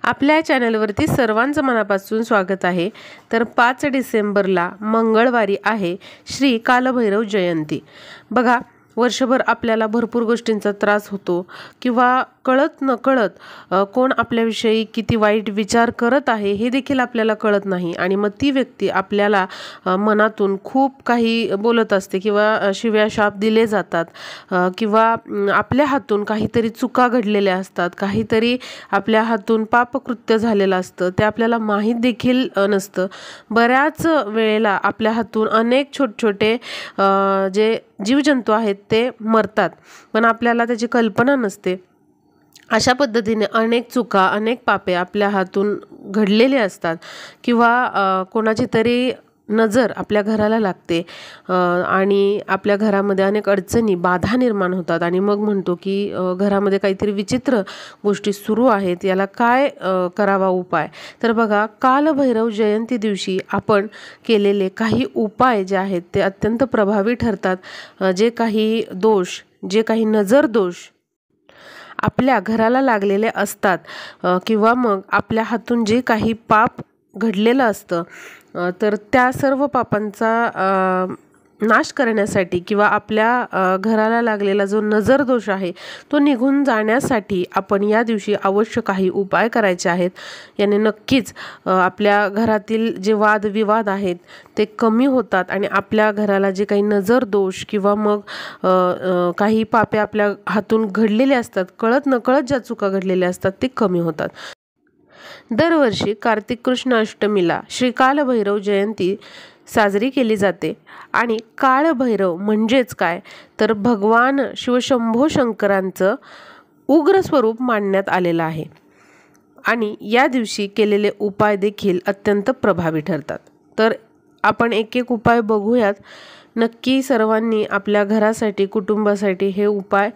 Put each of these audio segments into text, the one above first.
आपल्या चॅनलवरती सर्वांचं मनापासून स्वागत आहे। तर 5 डिसेंबरला मंगळवारी आहे श्री कालभैरव जयंती। बघा, वर्षभर आपल्याला भरपूर गोष्टींचा त्रास होतो किंवा कळत नकळत कोण आपल्याविषयी किती वाईट विचार करत आहे हे देखील आपल्याला कळत नाही आणि मग ती व्यक्ती आपल्याला मनातून खूप काही बोलत असते किंवा शिव्या शाप दिले जातात किंवा आपल्या हातून काहीतरी चुका घडलेल्या असतात, काहीतरी आपल्या हातून पापकृत्य झालेलं असतं, ते आपल्याला माहीत देखील नसतं। बऱ्याच वेळेला आपल्या हातून अनेक छोटे जे जीवजंतू आहेत ते मरतात, पण आपल्याला त्याची कल्पना नसते। अशा पद्धतीने अनेक चुका, अनेक पापे आपल्या हातून घडलेले असतात किंवा कोणाची तरी नजर आपल्या घराला लागते आणि आपल्या घरामध्ये अनेक अडचणी, बाधा निर्माण होतात आणि मग म्हणतो की घरामध्ये काहीतरी विचित्र गोष्टी सुरू आहेत, याला काय करावा उपाय। तर बघा, कालभैरव जयंती दिवशी आपण केलेले काही उपाय जे आहेत ते अत्यंत प्रभावी ठरतात। जे काही दोष, जे काही नजर दोष आपल्या घराला लागलेले असतात किंवा मग आपल्या हातून जे काही पाप घडलेलं असतं, तर त्या सर्व पापांचा नाश करण्यासाठी किंवा आपल्या घराला लागलेला जो नजर दोष आहे तो निघून जाण्यासाठी आपण या दिवशी अवश्य काही उपाय करायचे आहेत। याने नक्कीच आपल्या घरातील जे वादविवाद आहेत ते कमी होतात आणि आपल्या घराला जे काही नजर दोष किंवा मग काही पापे आपल्या हातून घडलेले असतात, कळत नकळत ज्या चुका घडलेल्या असतात ते कमी होतात। दरवर्षी कार्तिक कृष्ण अष्टमीला श्री कालभैरव जयंती साजरी केली जाते आणि कालभैरव म्हणजेच काय, तर भगवान शिवशंभो शंकरांचं उग्र स्वरूप मानण्यात आलेलं आहे आणि या दिवशी केलेले उपाय देखील अत्यंत प्रभावी ठरतात। तर आपण एक एक उपाय बघूयात। नक्की सर्वांनी आपल्या घरासाठी, कुटुंबासाठी हे उपाय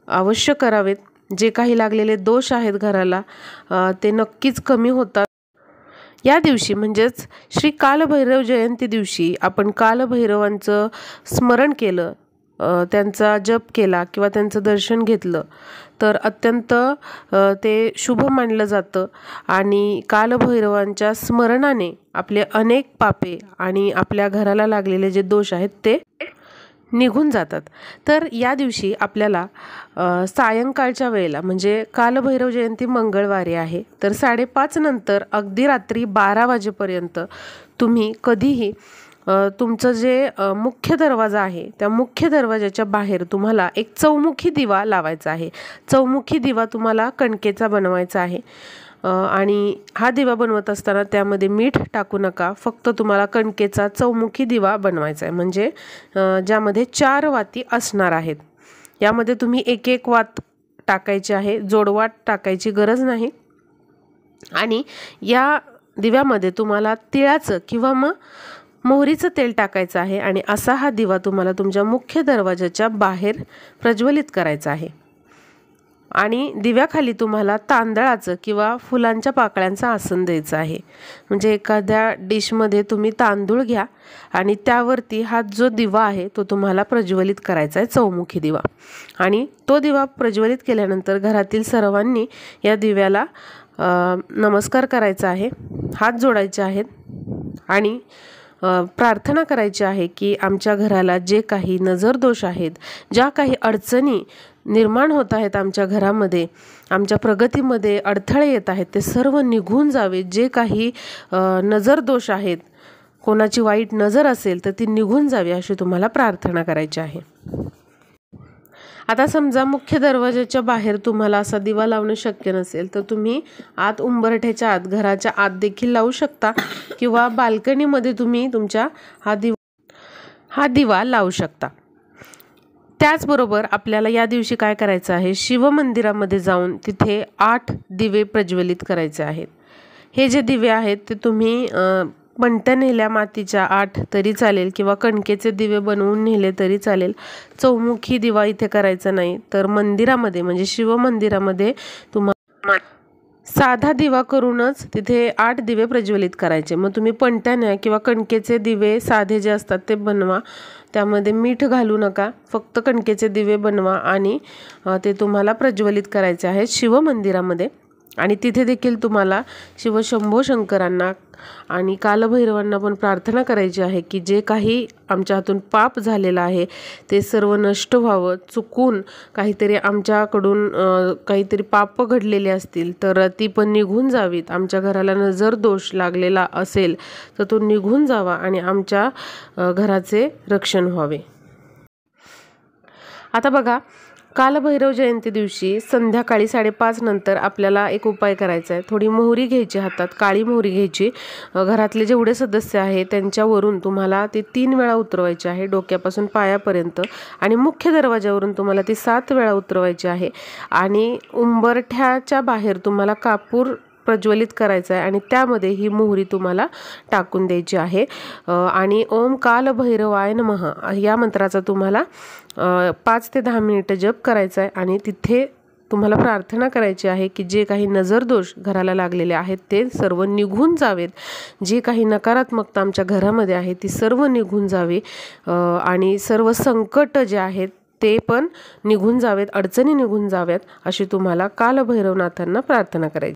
अवश्य करावेत। जे काही लागलेले दोष आहेत घराला ते नक्कीच कमी होतात। या दिवशी म्हणजेच श्री कालभैरव जयंती दिवशी आपण कालभैरवांचं स्मरण केलं, त्यांचा जप केला किंवा त्यांचं दर्शन घेतलं तर अत्यंत ते शुभ मानलं जातं आणि कालभैरवांच्या स्मरणाने आपले अनेक पापे आणि आपल्या घराला लागलेले जे दोष आहेत ते निघून जातात। तर या दिवशी आपल्याला सायंकाळच्या वेळेला, म्हणजे कालभैरव जयंती मंगळवारी आहे, तर 5:30 नंतर अगदी रात्री 12 वाजेपर्यंत तुम्ही कधीही तुमचं जे मुख्य दरवाजा आहे त्या मुख्य दरवाजाच्या बाहेर तुम्हाला एक चौमुखी दिवा लावायचा आहे। चौमुखी दिवा तुम्हाला कणकेचा बनवायचा आहे आणि हा दिवा बनवत असताना त्यामध्ये मीठ टाकू नका, फक्त तुम्हाला कणकेचा चौमुखी दिवा बनवायचा आहे, म्हणजे ज्यामध्ये 4 वाती असणार आहेत। यामध्ये तुम्ही एक एक वात टाकायची आहे, जोडवात टाकायची गरज नाही आणि या दिव्यामध्ये तुम्हाला तिळाचं किंवा मग मोहरीचं तेल टाकायचं आहे आणि असा हा दिवा तुम्हाला तुमच्या मुख्य दरवाजाच्या बाहेर प्रज्वलित करायचा आहे आणि दिव्याखाली तुम्हाला तांदळाचं किंवा फुलांच्या पाकळ्यांचं आसन द्यायचं आहे। म्हणजे एखाद्या डिशमध्ये तुम्ही तांदूळ घ्या आणि त्यावरती हा जो दिवा आहे तो तुम्हाला प्रज्वलित करायचा आहे, चौमुखी दिवा। आणि तो दिवा प्रज्वलित केल्यानंतर घरातील सर्वांनी या दिव्याला नमस्कार करायचा आहे, हात जोडायचे आहेत आणि प्रार्थना करायची आहे की आमच्या घराला जे काही नजर दोष आहेत, ज्या काही अडचणी निर्माण होत आहेत आमच्या घरामध्ये, आमच्या प्रगतीमध्ये अडथळे येत आहेत, ते सर्व निघून जावे। जे काही नजर दोष आहेत, कोणाची वाईट नजर असेल तर ती निघून जावी अशी तुम्हाला प्रार्थना करायची आहे। आता समजा मुख्य दरवाजाच्या बाहेर तुम्हाला असा दिवा लावणं शक्य नसेल तर तुम्ही आत उंबरठ्याच्या आत, घराच्या आत देखील लावू शकता किंवा बाल्कनीमध्ये तुम्ही तुमच्या हा दिवा लावू शकता। त्याचबरोबर आपल्याला या दिवशी काय करायचं आहे, शिवमंदिरामध्ये जाऊन तिथे 8 दिवे प्रज्वलित करायचे आहेत। हे जे दिवे आहेत ते तुम्ही पणत्या नेल्या मातीच्या 8 तरी चालेल किंवा कणकेचे दिवे बनवून नेले तरी चालेल। चौमुखी दिवा इथे करायचा नाही, तर मंदिरामध्ये म्हणजे शिवमंदिरामध्ये तुम्हाला साधा दिवा करूनच तिथे 8 दिवे प्रज्वलित करायचे। मग तुम्ही पणत्या न्या किंवा कणकेचे दिवे साधे जे असतात ते बनवा, त्यामध्ये मीठ घालू नका, फक्त कणकेचे दिवे बनवा आणि ते तुम्हाला प्रज्वलित करायचे आहेत शिवमंदिरामध्ये। आणि तिथे देखील तुम्हाला शिवशंभो शंकरांना आणि कालभैरवांना पण प्रार्थना करायची आहे की जे काही आमच्या हातून पाप झालेलं आहे ते सर्व नष्ट व्हावं। चुकून काहीतरी आमच्याकडून काहीतरी पाप घडलेले असतील तर ती पण निघून जावीत। आमच्या घराला नजर दोष लागलेला असेल तर तो निघून जावा आणि आमच्या घराचे रक्षण व्हावे। आता बघा, कालभैरव जयंती दिवशी संध्याकाळी 5:30 नंतर आपल्याला एक उपाय करायचा आहे। थोडी मोहरी घ्यायची, हातात काळी मोहरी घ्यायची, घरातले जेवढे सदस्य आहेत त्यांच्यावरून तुम्हाला ती 3 वेळा उतरवायची आहे, डोक्यापासून पायापर्यंत, आणि मुख्य दरवाजावरून तुम्हाला ती 7 वेळा उतरवायची आहे। आणि उंबरठ्याच्या बाहेर तुम्हाला कापूर प्रज्वलित करायचा आहे आणि त्यामध्ये ही मोहरी तुम्हाला टाकून द्यायची आहे। आणि ओम कालभैरवाय नमः या मंत्राचा तुम्हाला 5 ते 10 मिनिटं जप करायचा आहे आणि तिथे तुम्हाला प्रार्थना करायची आहे की जे काही नजरदोष घराला लागलेले आहेत ते सर्व निघून जावेत, जे काही नकारात्मकता आमच्या घरामध्ये आहे ती सर्व निघून जावी आणि सर्व संकट जे आहेत ते पण निघून जावेत, अडचणी निघून जाव्यात, अशी तुम्हाला कालभैरवनाथांना प्रार्थना करायची।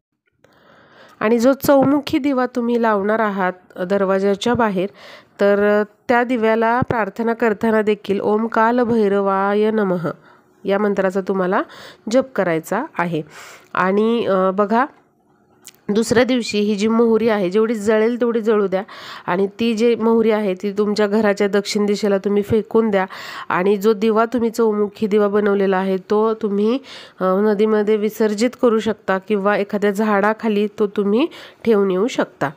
आणि जो चौमुखी दिवा तुम्ही लावणार आहात दरवाजाच्या बाहेर, तर त्या दिव्याला प्रार्थना करताना देखील ओम कालभैरवाय नमः या मंत्राचा तुम्हाला जप करायचा आहे। आणि बघा, दुसऱ्या दिवशी ही जी मोहरी आहे जेवढी जळेल तेवढी जळू द्या आणि ती जी मोहरी आहे ती तुमच्या घराच्या दक्षिण दिशेला तुम्ही फेकून द्या। आणि जो दिवा तुम्ही चौमुखी दिवा बनवलेला आहे तो तुम्ही नदीमध्ये विसर्जित करू शकता किंवा एखाद्या झाडाखाली तो तुम्ही ठेवून येऊ शकता।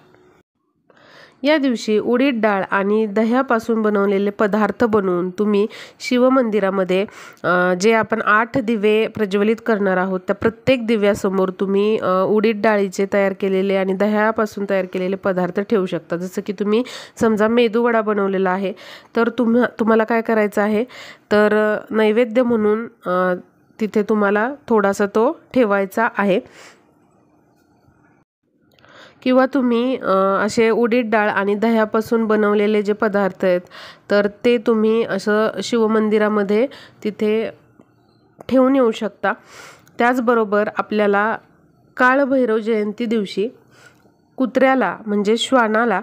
या दिवशी उडीद डाळ आणि दह्यापासून बनवलेले पदार्थ बनवून तुम्ही शिवमंदिरामध्ये जे आपण 8 दिवे प्रज्वलित करणार आहोत त्या प्रत्येक दिव्यासमोर तुम्ही उडीद डाळीचे तयार केलेले आणि दह्यापासून तयार केलेले पदार्थ ठेवू शकता। जसं की तुम्ही समजा मेदूवडा बनवलेला आहे तर तुम्हाला काय करायचं आहे, तर नैवेद्य म्हणून तिथे तुम्हाला थोडासा तो ठेवायचा आहे। किंवा तुम्ही असे उडीद डाळ आणि दह्यापासून बनवलेले जे पदार्थ आहेत तर ते तुम्ही असं शिवमंदिरामध्ये तिथे ठेवून येऊ शकता। त्याचबरोबर आपल्याला कालभैरव जयंती दिवशी कुत्र्याला म्हणजे श्वानाला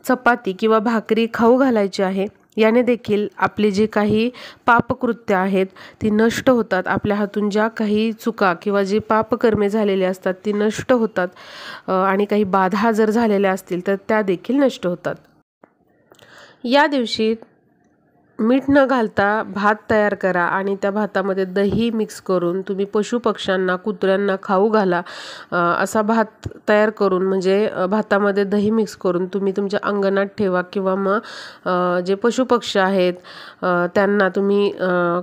चपाती किंवा भाकरी खाऊ घालायची आहे। याने देखील आपली जी काही पापकृत्य आहेत ती नष्ट होतात, आपल्या हातून ज्या काही चुका किंवा जी पापकर्मे झालेली असतात ती नष्ट होतात आणि काही बाधा जर झालेल्या असतील तर त्या देखील नष्ट होतात। या दिवशी मीठ न घालता भात तयार करा आणि त्या भातामध्ये दही मिक्स करून तुम्ही पशुपक्ष्यांना, कुत्र्यांना खाऊ घाला। असा भात तयार करून म्हणजे भातामध्ये दही मिक्स करून तुम्ही तुमच्या अंगणात ठेवा किंवा मग जे पशुपक्षी आहेत त्यांना तुम्ही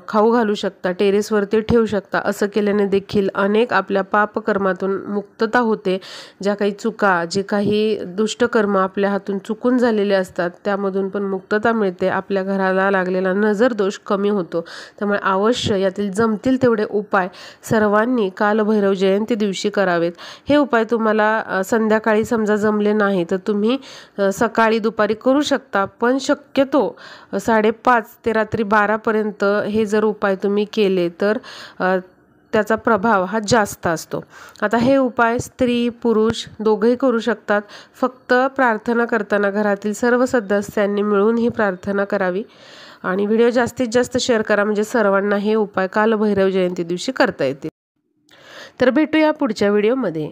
खाऊ घालू शकता, टेरेसवरती ठेवू शकता। असं केल्याने देखील अनेक आपल्या पापकर्मातून मुक्तता होते। ज्या काही चुका, जे काही दुष्टकर्म आपल्या हातून चुकून झालेले असतात त्यामधून पण मुक्तता मिळते, आपल्या घराला लागलेला नजर दोष कमी होतो। त्यामुळे अवश्य यातील जमतील तेवढे उपाय सर्वांनी कालभैरव जयंती दिवशी करावेत। हे उपाय तुम्हाला संध्याकाळी समजा जमले नाही तर तुम्ही सकाळी दुपारी करू शकता, पण शक्यतो 5:30 ते रात्री 12 पर्यंत हे जर उपाय तुम्ही केले तर त्याचा प्रभाव हा जास्त असतो। आता हे उपाय स्त्री पुरुष दोघेही करू शकतात। फक्त प्रार्थना करताना घरातील सर्व सदस्यांनी मिळून ही प्रार्थना करावी आणि व्हिडिओ जास्तीत जास्त शेअर करा म्हणजे सर्वांना हे उपाय कालभैरव जयंती दिवशी करता येतील। तर भेटूया पुढच्या व्हिडिओमध्ये।